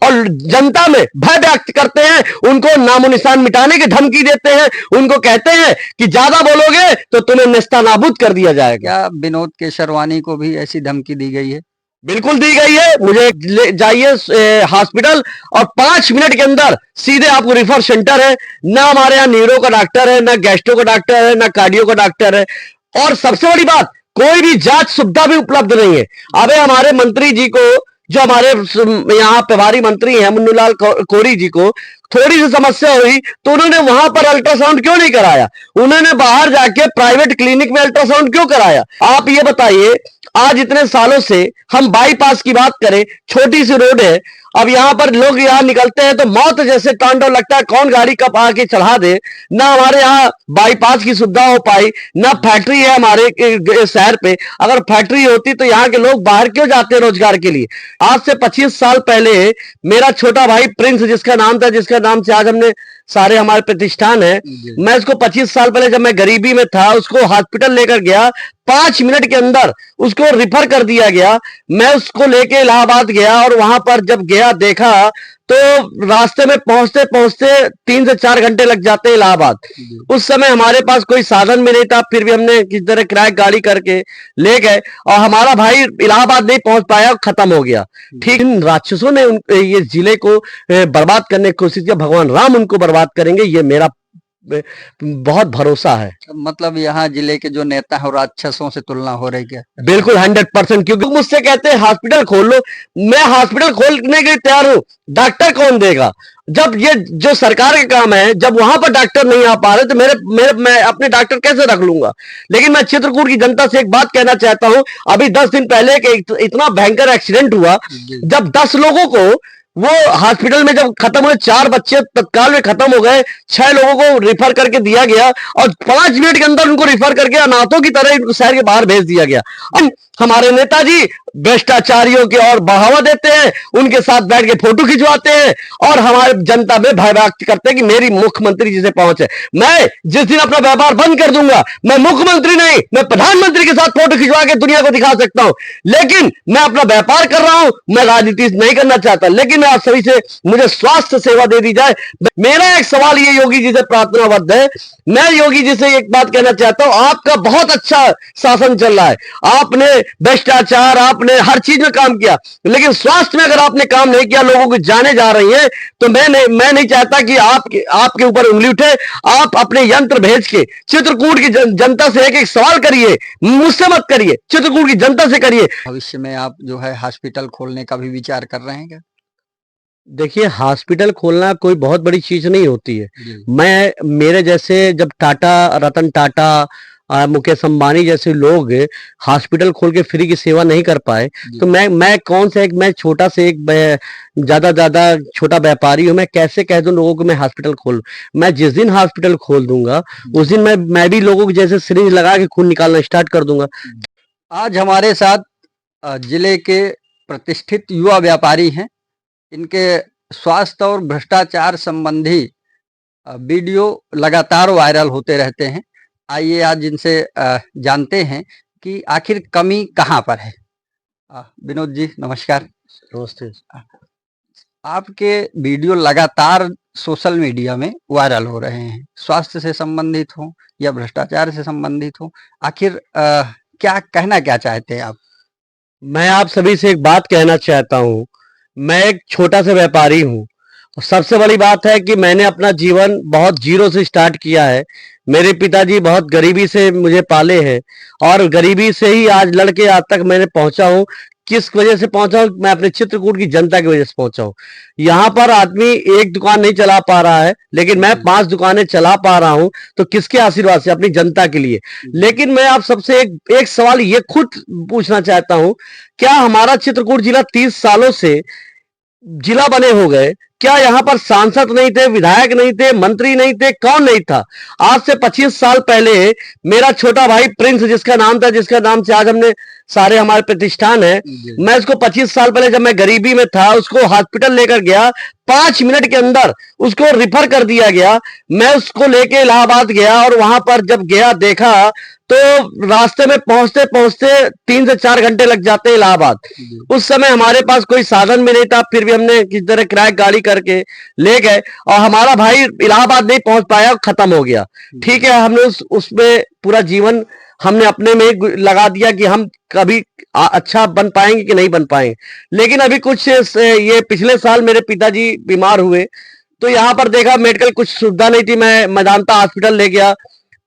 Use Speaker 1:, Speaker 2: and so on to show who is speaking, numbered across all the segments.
Speaker 1: और जनता में भय व्यक्त करते हैं, उनको नामो निशान मिटाने की धमकी देते हैं, उनको कहते हैं कि ज्यादा बोलोगे तो तुम्हें नेस्तनाबूद कर दिया जाएगा।
Speaker 2: क्या विनोद केशरवानी को भी ऐसी धमकी दी गई है?
Speaker 1: बिल्कुल दी गई है। मुझे ले जाइए हॉस्पिटल और 5 मिनट के अंदर सीधे आपको रिफर सेंटर है। ना हमारे यहाँ न्यूरो का डॉक्टर है, ना गैस्ट्रो का डॉक्टर है, ना कार्डियो का डॉक्टर है, और सबसे बड़ी बात, कोई भी जांच सुविधा भी उपलब्ध नहीं है। अबे हमारे मंत्री जी को, जो हमारे यहाँ प्रभारी मंत्री हैं मुन्नूलाल कोरी जी को थोड़ी सी समस्या हुई तो उन्होंने वहां पर अल्ट्रासाउंड क्यों नहीं कराया? उन्होंने बाहर जाके प्राइवेट क्लिनिक में अल्ट्रासाउंड क्यों कराया? आप ये बताइए, आज इतने सालों से हम बाईपास की बात करें, छोटी सी रोड है, अब यहां पर लोग यहां निकलते हैं तो मौत जैसे तांडव लगता है, कौन गाड़ी कब आके चढ़ा दे। ना हमारे यहाँ बाईपास की सुविधा हो पाई, ना फैक्ट्री है हमारे शहर पे। अगर फैक्ट्री होती तो यहाँ के लोग बाहर क्यों जाते रोजगार के लिए? आज से 25 साल पहले मेरा छोटा भाई प्रिंस, जिसका नाम था, जिसका नाम से आज हमने सारे हमारे प्रतिष्ठान है, मैं उसको 25 साल पहले जब मैं गरीबी में था उसको हॉस्पिटल लेकर गया, 5 मिनट के अंदर उसको रिफर कर दिया गया। मैं उसको लेके इलाहाबाद गया और वहां पर जब गया देखा तो रास्ते में पहुंचते पहुंचते 3 से 4 घंटे लग जाते हैं इलाहाबाद। उस समय हमारे पास कोई साधन भी नहीं था, फिर भी हमने किसी तरह किराए गाड़ी करके ले गए और हमारा भाई इलाहाबाद नहीं पहुंच पाया, खत्म हो गया। ठीक, इन राक्षसों ने ये जिले को बर्बाद करने की कोशिश किया, भगवान राम उनको बर्बाद करेंगे, ये मेरा बहुत भरोसा है।
Speaker 2: मतलब यहाँ जिले के जो नेता है राक्षसों से तुलना हो रही है?
Speaker 1: बिल्कुल 100%। क्योंकि मुझसे कहते हैं हॉस्पिटल खोल लो, मैं हॉस्पिटल खोलने के लिए तैयार हूं, डॉक्टर कौन देगा? जब ये जो सरकार का काम है, जब वहां पर डॉक्टर नहीं आ पा रहे तो मैं अपने डॉक्टर कैसे रख लूंगा? लेकिन मैं चित्रकूट की जनता से एक बात कहना चाहता हूं, अभी 10 दिन पहले इतना भयंकर एक्सीडेंट हुआ, जब 10 लोगों को वो हॉस्पिटल में जब खत्म हुए, 4 बच्चे तत्काल में खत्म हो गए, 6 लोगों को रिफर करके दिया गया और 5 मिनट के अंदर उनको रिफर करके अनाथों की तरह इनको शहर के बाहर भेज दिया गया। हमारे नेताजी भ्रष्टाचारियों की ओर बढ़ावा देते हैं, उनके साथ बैठ के फोटो खिंचवाते हैं और हमारे जनता में भय व्यक्त करते हैं कि मेरी मुख्यमंत्री जी से पहुंच है। मैं जिस दिन अपना व्यापार बंद कर दूंगा, मैं मुख्यमंत्री नहीं, मैं प्रधानमंत्री के साथ फोटो खिंचवा के दुनिया को दिखा सकता हूं, लेकिन मैं अपना व्यापार कर रहा हूं, मैं राजनीति नहीं करना चाहता। लेकिन मैं आप सभी से, मुझे स्वास्थ्य सेवा दे दी जाए। मेरा एक सवाल ये योगी जी से प्रार्थनाबद्ध है, मैं योगी जी से एक बात कहना चाहता हूं, आपका बहुत अच्छा शासन चल रहा है, आपने भ्रष्टाचार, आपने हर चीज में काम किया, लेकिन स्वास्थ्य में अगर आपने काम नहीं किया, लोगों की जाने जा रही हैं, तो मैं नहीं चाहता कि आपके ऊपर उंगली उठे। आप अपने यंत्र भेज के चित्रकूट की जनता से एक सवाल करिए, मुझसे मत करिए, चित्रकूट की जनता से करिए।
Speaker 2: भविष्य में आप जो है हॉस्पिटल खोलने का भी विचार कर रहे हैं क्या?
Speaker 1: देखिए, हॉस्पिटल खोलना कोई बहुत बड़ी चीज नहीं होती है। मेरे जैसे जब रतन टाटा, मुकेश अंबानी जैसे लोग हॉस्पिटल खोल के फ्री की सेवा नहीं कर पाए, तो मैं कौन सा मैं छोटा से एक ज्यादा छोटा व्यापारी हूँ, मैं कैसे कह दूं लोगों को मैं हॉस्पिटल खोल? मैं जिस दिन हॉस्पिटल खोल दूंगा उस दिन मैं भी लोगों को जैसे सिरिंज लगा के खून निकालना स्टार्ट कर दूंगा।
Speaker 2: आज हमारे साथ जिले के प्रतिष्ठित युवा व्यापारी हैं, इनके स्वास्थ्य और भ्रष्टाचार संबंधी वीडियो लगातार वायरल होते रहते हैं। आइए आज इनसे जानते हैं कि आखिर कमी कहाँ पर है। विनोद जी नमस्कार।
Speaker 1: नमस्ते।
Speaker 2: आपके वीडियो लगातार सोशल मीडिया में वायरल हो रहे हैं, स्वास्थ्य से संबंधित हो या भ्रष्टाचार से संबंधित हो, आखिर क्या कहना क्या चाहते हैं आप?
Speaker 1: मैं आप सभी से एक बात कहना चाहता हूँ, मैं एक छोटा सा व्यापारी हूँ। सबसे बड़ी बात है कि मैंने अपना जीवन बहुत जीरो से स्टार्ट किया है। मेरे पिताजी बहुत गरीबी से मुझे पाले हैं और गरीबी से ही आज लड़के आज तक मैंने पहुंचा हूँ। किस वजह से पहुंचा हूँ? मैं अपने चित्रकूट की जनता की वजह से पहुंचा हूँ। यहाँ पर आदमी एक दुकान नहीं चला पा रहा है, लेकिन मैं 5 दुकानें चला पा रहा हूँ, तो किसके आशीर्वाद से? अपनी जनता के लिए। लेकिन मैं आप सबसे एक सवाल ये खुद पूछना चाहता हूँ, क्या हमारा चित्रकूट जिला 30 सालों से जिला बने हो गए, क्या यहाँ पर सांसद नहीं थे, विधायक नहीं थे, मंत्री नहीं थे, कौन नहीं था? आज से 25 साल पहले मेरा छोटा भाई प्रिंस, जिसका नाम था, जिसका नाम से आज हमने सारे हमारे प्रतिष्ठान है।
Speaker 2: जी।
Speaker 1: मैं इसको 25 साल पहले जब मैं गरीबी में था उसको हॉस्पिटल लेकर गया, 5 मिनट के अंदर उसको रिफर कर दिया गया। मैं उसको लेके इलाहाबाद गया और वहां पर जब गया देखा तो रास्ते में पहुंचते पहुंचते 3 से 4 घंटे लग जाते हैं इलाहाबाद।
Speaker 2: जी।
Speaker 1: उस समय हमारे पास कोई साधन भी नहीं था, फिर भी हमने किसी तरह किराए गाड़ी करके ले गए और हमारा भाई इलाहाबाद नहीं पहुंच पाया, खत्म हो गया। ठीक है, हमने उसमें पूरा जीवन हमने अपने में लगा दिया कि हम कभी अच्छा बन पाएंगे कि नहीं बन पाएंगे। लेकिन अभी कुछ ये पिछले साल मेरे पिताजी बीमार हुए तो यहाँ पर देखा मेडिकल कुछ सुविधा नहीं थी। मैं मेदांता हॉस्पिटल ले गया,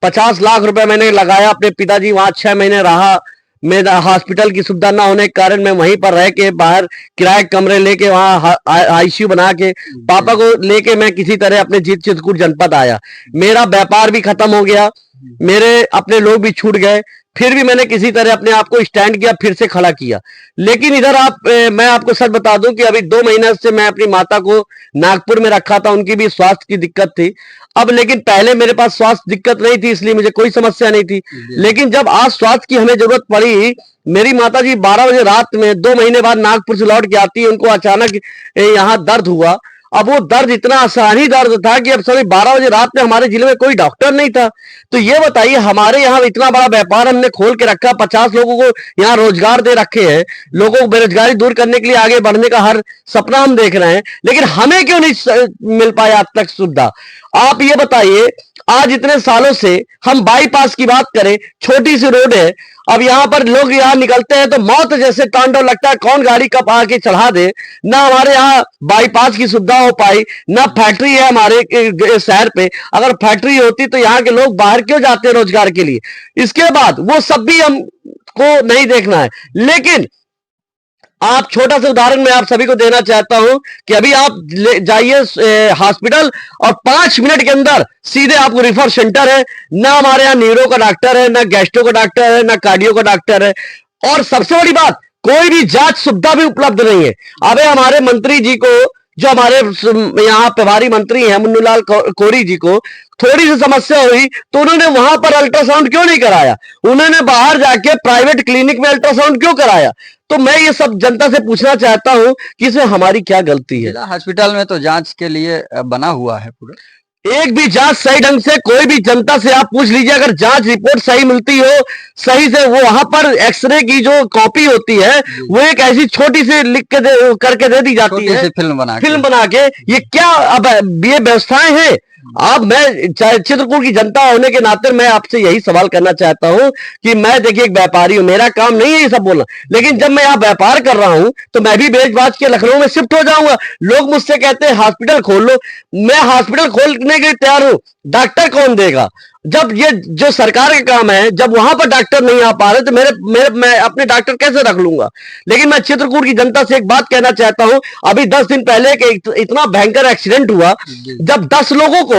Speaker 1: 50 लाख रुपए मैंने लगाया। अपने पिताजी वहां 6 महीने रहा। मेरा हॉस्पिटल की सुविधा ना होने के कारण मैं वहीं पर रह के बाहर किराए कमरे लेके वहां आईसीयू बना के पापा को लेके मैं किसी तरह अपने चित्रकूट जनपद आया। मेरा व्यापार भी खत्म हो गया, मेरे अपने लोग भी छूट गए, फिर भी मैंने किसी तरह अपने आप को स्टैंड किया, फिर से खड़ा किया। लेकिन इधर मैं आपको सच बता दूं कि अभी 2 महीने से मैं अपनी माता को नागपुर में रखा था, उनकी भी स्वास्थ्य की दिक्कत थी। अब लेकिन पहले मेरे पास स्वास्थ्य दिक्कत नहीं थी इसलिए मुझे कोई समस्या नहीं थी। लेकिन जब आज स्वास्थ्य की हमें जरूरत पड़ी, मेरी माता जी 12 बजे रात में 2 महीने बाद नागपुर से लौट के आती है, उनको अचानक यहाँ दर्द हुआ। अब वो दर्द इतना आसानी दर्द था कि अब सभी 12 बजे रात में हमारे जिले में कोई डॉक्टर नहीं था। तो ये बताइए, हमारे यहाँ इतना बड़ा व्यापार हमने खोल के रखा, 50 लोगों को यहाँ रोजगार दे रखे हैं, लोगों को बेरोजगारी दूर करने के लिए आगे बढ़ने का हर सपना हम देख रहे हैं, लेकिन हमें क्यों नहीं मिल पाया आज तक सुविधा? आप ये बताइए, आज इतने सालों से हम बाईपास की बात करें, छोटी सी रोड है, अब यहाँ पर लोग यहाँ निकलते हैं तो मौत जैसे तांडव लगता है, कौन गाड़ी कब आके चढ़ा दे। ना हमारे यहाँ बाईपास की सुविधा हो पाई, ना फैक्ट्री है हमारे शहर पे। अगर फैक्ट्री होती तो यहाँ के लोग बाहर क्यों जाते हैं रोजगार के लिए? इसके बाद वो सब भी हमको नहीं देखना है। लेकिन आप छोटा सा उदाहरण मैं आप सभी को देना चाहता हूं कि अभी आप जाइए हॉस्पिटल और 5 मिनट के अंदर सीधे आपको रिफर सेंटर है। ना हमारे यहाँ न्यूरो का डॉक्टर है, ना गैस्ट्रो का डॉक्टर है, ना कार्डियो का डॉक्टर है, और सबसे बड़ी बात कोई भी जांच सुविधा भी उपलब्ध नहीं है। अबे हमारे मंत्री जी को, जो हमारे यहाँ प्रभारी मंत्री हैं मुन्नूलाल कोरी जी को थोड़ी सी समस्या हुई तो उन्होंने वहां पर अल्ट्रासाउंड क्यों नहीं कराया? उन्होंने बाहर जाके प्राइवेट क्लिनिक में अल्ट्रासाउंड क्यों कराया? तो मैं ये सब जनता से पूछना चाहता हूं कि इसमें हमारी क्या गलती है?
Speaker 2: जिला हॉस्पिटल में तो जांच के लिए बना हुआ है पूरा,
Speaker 1: एक भी जांच सही ढंग से, कोई भी जनता से आप पूछ लीजिए, अगर जांच रिपोर्ट सही मिलती हो सही से, वो वहां पर एक्सरे की जो कॉपी होती है वो एक ऐसी छोटी सी लिख के करके दे दी जाती है, फिल्म बना के। ये क्या अब ये व्यवस्थाएं हैं? अब मैं चित्रकूट की जनता होने के नाते मैं आपसे यही सवाल करना चाहता हूं कि मैं देखिए एक व्यापारी हूं, मेरा काम नहीं है ये सब बोलना, लेकिन जब मैं यहाँ व्यापार कर रहा हूं तो मैं भी बेच बाच के लखनऊ में शिफ्ट हो जाऊंगा। लोग मुझसे कहते हैं हॉस्पिटल खोल लो, मैं हॉस्पिटल खोलने के लिए तैयार हूं, डॉक्टर कौन देगा? जब ये जो सरकार का काम है, जब वहां पर डॉक्टर नहीं आ पा रहे तो मैं अपने डॉक्टर कैसे रख लूंगा? लेकिन मैं चित्रकूट की जनता से एक बात कहना चाहता हूं, अभी 10 दिन पहले इतना भयंकर एक्सीडेंट हुआ, जब 10 लोगों को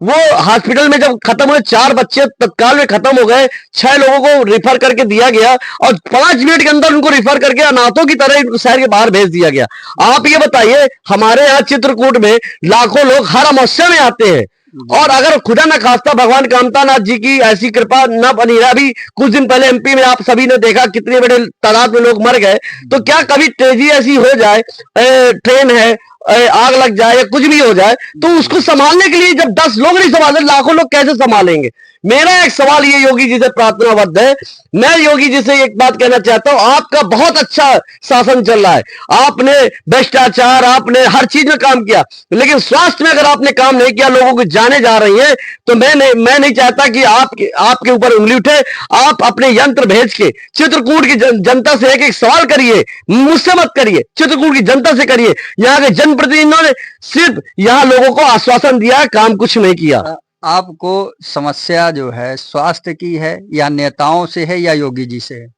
Speaker 1: वो हॉस्पिटल में जब खत्म हुए, 4 बच्चे तत्काल में खत्म हो गए, 6 लोगों को रिफर करके दिया गया और 5 मिनट के अंदर उनको रिफर करके अनाथों की तरह शहर के बाहर भेज दिया गया। आप ये बताइए, हमारे यहाँ चित्रकूट में लाखों लोग हर अमावस्या में आते हैं, और अगर खुदा न खास्ता भगवान कामतानाथ जी की ऐसी कृपा न बनी रहा, अभी कुछ दिन पहले एमपी में आप सभी ने देखा कितने बड़े तादाद में लोग मर गए, तो क्या कभी तेजी ऐसी हो जाए, ट्रेन है, आग लग जाए या कुछ भी हो जाए, तो उसको संभालने के लिए जब 10 लोग नहीं संभाले, लाखों लोग कैसे संभालेंगे? मेरा एक सवाल ये योगी जी से प्रार्थनाबद्ध है, मैं योगी जी से एक बात कहना चाहता हूं, आपका बहुत अच्छा शासन चल रहा है, आपने भ्रष्टाचार, आपने हर चीज में काम किया, लेकिन स्वास्थ्य में अगर आपने काम नहीं किया, लोगों की जाने जा रही है, तो मैं नहीं चाहता कि आपके ऊपर उंगली उठे। आप अपने यंत्र भेज के चित्रकूट की जनता से एक सवाल करिए, मुझसे मत करिए, चित्रकूट की जनता से करिए। यहाँ के जनप्रतिनिधियों ने सिर्फ यहाँ लोगों को आश्वासन दिया, काम कुछ नहीं किया।
Speaker 2: आपको समस्या जो है स्वास्थ्य की है या नेताओं से है या योगी जी से है?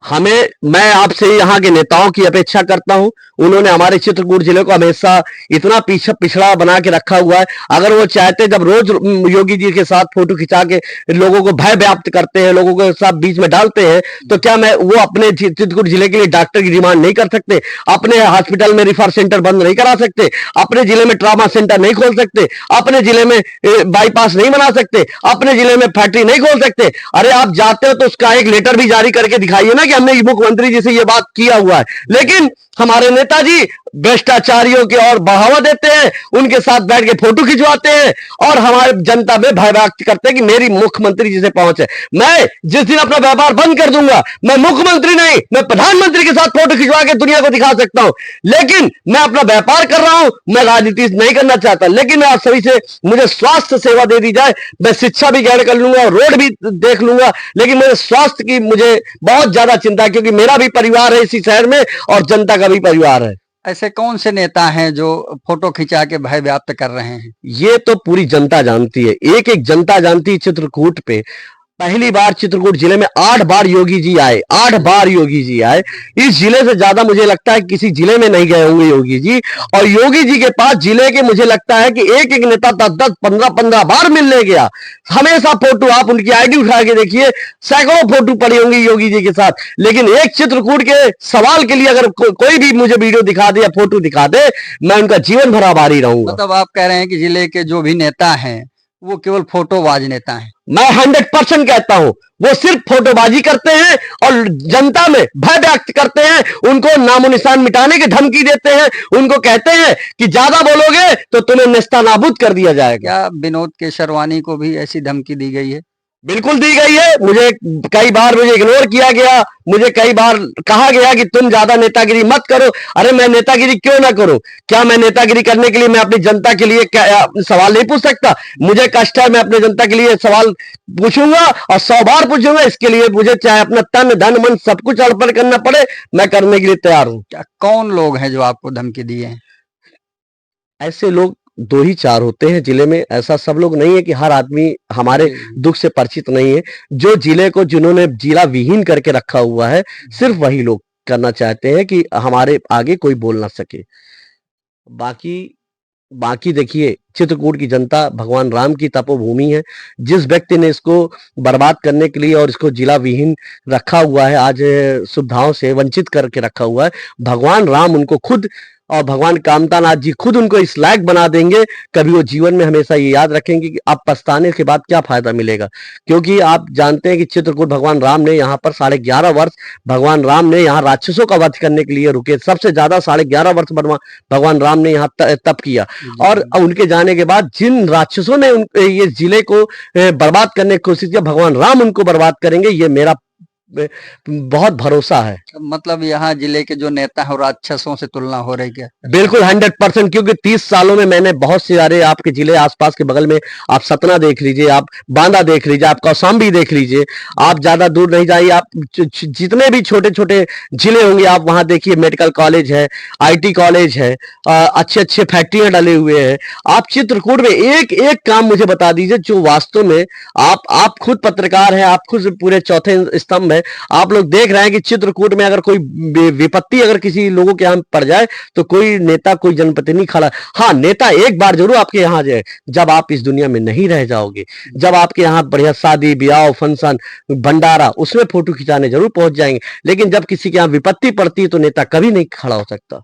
Speaker 1: मैं आपसे यहाँ के नेताओं की अपेक्षा करता हूं। उन्होंने हमारे चित्रकूट जिले को हमेशा इतना पिछड़ा बना के रखा हुआ है। अगर वो चाहते, जब रोज योगी जी के साथ फोटो खिंचा के लोगों को भय व्याप्त करते हैं, लोगों के साथ बीच में डालते हैं, तो क्या वो अपने चित्रकूट जिले के लिए डॉक्टर की डिमांड नहीं कर सकते? अपने हॉस्पिटल में रिफर सेंटर बंद नहीं करा सकते? अपने जिले में ट्रामा सेंटर नहीं खोल सकते? अपने जिले में बाईपास नहीं बना सकते? अपने जिले में फैक्ट्री नहीं खोल सकते? अरे आप जाते हो तो उसका एक लेटर भी जारी करके दिखाइए ना कि हमने मुख्यमंत्री जी से ये बात किया हुआ है, लेकिन हमारे नेताजी भ्रष्टाचारियों की ओर बढ़ावा देते हैं, उनके साथ बैठ के फोटो खिंचवाते हैं और हमारे जनता में भय व्यक्त करते हैं कि मेरी मुख्यमंत्री जी से पहुंच है। मैं जिस दिन अपना व्यापार बंद कर दूंगा, मैं मुख्यमंत्री नहीं, मैं प्रधानमंत्री के साथ फोटो खिंचवा के दुनिया को दिखा सकता हूं, लेकिन मैं अपना व्यापार कर रहा हूं, मैं राजनीति नहीं करना चाहता। लेकिन मैं आप सभी से, मुझे स्वास्थ्य सेवा दे दी जाए, मैं शिक्षा भी ग्रहण कर लूंगा और रोड भी देख लूंगा, लेकिन मेरे स्वास्थ्य की मुझे बहुत ज्यादा चिंता है, क्योंकि मेरा भी परिवार है इसी शहर में और जनता का भी परिवार है।
Speaker 2: ऐसे कौन से नेता हैं जो फोटो खिंचा के भय व्याप्त कर रहे हैं?
Speaker 1: ये तो पूरी जनता जानती है, एक एक जनता जानती है। चित्रकूट पे पहली बार चित्रकूट जिले में 8 बार योगी जी आए, 8 बार योगी जी आए। इस जिले से ज्यादा मुझे लगता है किसी जिले में नहीं गए होंगे योगी जी। और योगी जी के पास जिले के मुझे लगता है कि एक एक नेता 10-10, 15-15 बार मिलने गया। हमेशा फोटो, आप उनकी आईडी उठा के देखिए, सैकड़ों फोटो पड़ी होंगी योगी जी के साथ। लेकिन एक चित्रकूट के सवाल के लिए अगर कोई भी मुझे वीडियो दिखा दे या फोटो दिखा दे, मैं उनका जीवन भर आभारी रहूंगा।
Speaker 2: मतलब आप कह रहे हैं कि जिले के जो भी नेता हैं वो केवल फोटोबाज नेता हैं?
Speaker 1: मैं 100% कहता हूं, वो सिर्फ फोटोबाजी करते हैं और जनता में भय व्यक्त करते हैं, उनको नामो निशान मिटाने की धमकी देते हैं, उनको कहते हैं कि ज्यादा बोलोगे तो तुम्हें नेस्तनाबूद कर दिया जाएगा।
Speaker 2: क्या विनोद केशरवानी को भी ऐसी धमकी दी गई है?
Speaker 1: बिल्कुल दी गई है। मुझे कई बार इग्नोर किया गया, मुझे कई बार कहा गया कि तुम ज्यादा नेतागिरी मत करो। अरे मैं नेतागिरी क्यों ना करूं? क्या मैं नेतागिरी करने के लिए मैं अपनी जनता के लिए क्या सवाल नहीं पूछ सकता? मुझे कष्ट है, मैं अपने जनता के लिए सवाल पूछूंगा और 100 बार पूछूंगा। इसके लिए मुझे चाहे अपना तन धन मन सब कुछ अर्पण करना पड़े, मैं करने के लिए तैयार हूं।
Speaker 2: क्या कौन लोग हैं जो आपको धमकी दिए हैं?
Speaker 1: ऐसे लोग 2 ही 4 होते हैं जिले में, ऐसा सब लोग नहीं है कि हर आदमी हमारे दुख से परिचित नहीं है। जो जिले को जिन्होंने जिला विहीन करके रखा हुआ है, सिर्फ वही लोग करना चाहते हैं कि हमारे आगे कोई बोल ना सके। बाकी बाकी देखिए, चित्रकूट की जनता भगवान राम की तपोभूमि है। जिस व्यक्ति ने इसको बर्बाद करने के लिए और इसको जिला विहीन रखा हुआ है, आज सुविधाओं से वंचित करके रखा हुआ है, भगवान राम उनको खुद और भगवान कामतानाथ जी खुद उनको इस लायक बना देंगे। कभी वो जीवन में हमेशा ये याद रखेंगे कि अब पछताने के बाद क्या फायदा मिलेगा। क्योंकि आप जानते हैं कि चित्रकूट भगवान राम ने यहाँ पर 11.5 वर्ष भगवान राम ने यहाँ राक्षसों का वध करने के लिए रुके। सबसे ज्यादा 11.5 वर्ष भगवान राम ने यहाँ तप किया। और उनके जाने के बाद जिन राक्षसों ने ये जिले को बर्बाद करने की कोशिश किया, भगवान राम उनको बर्बाद करेंगे, ये मेरा बहुत भरोसा है।
Speaker 2: मतलब यहाँ जिले के जो नेता है राक्षसों से तुलना हो रही है?
Speaker 1: बिल्कुल 100%। क्योंकि 30 सालों में मैंने बहुत से सारे आपके जिले आसपास के बगल में, आप सतना देख लीजिए, आप बांदा देख लीजिए, आप कौशाम्बी देख लीजिए, आप ज्यादा दूर नहीं जाइए, आप जितने भी छोटे छोटे जिले होंगे आप वहां देखिए, मेडिकल कॉलेज है, IT कॉलेज है, अच्छे अच्छे फैक्ट्रियां डले हुए हैं। आप चित्रकूट में एक एक काम मुझे बता दीजिए जो वास्तव में आप खुद पत्रकार हैं, आप खुद पूरे चौथे स्तंभ है, आप लोग देख रहे हैं कि चित्रकूट में अगर कोई विपत्ति अगर किसी लोगों के यहाँ पड़ जाए तो कोई नेता, कोई जनप्रतिनिधि खड़ा। हाँ, नेता एक बार जरूर आपके यहाँ जाए, जब आप इस दुनिया में नहीं रह जाओगे, जब आपके यहाँ बढ़िया शादी ब्याह फंक्शन भंडारा, उसमें फोटो खिंचाने जरूर पहुंच जाएंगे। लेकिन जब किसी के यहाँ विपत्ति पड़ती है तो नेता कभी नहीं खड़ा हो सकता।